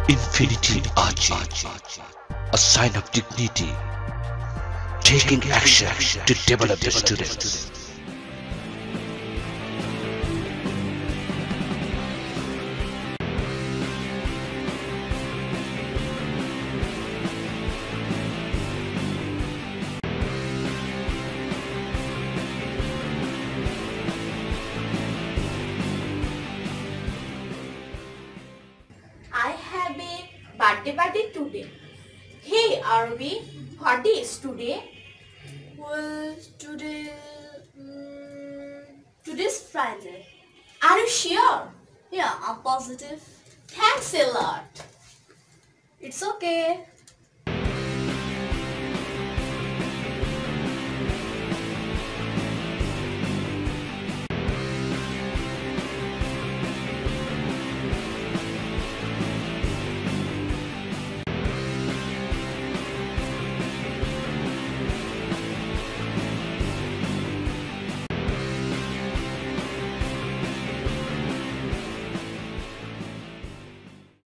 Infinity Ahzee, a sign of dignity, taking action to develop the students. I have a birthday party today. Hey Arvi, what is today? Well, today's Friday. Are you sure? Yeah, I'm positive. Thanks a lot. It's okay.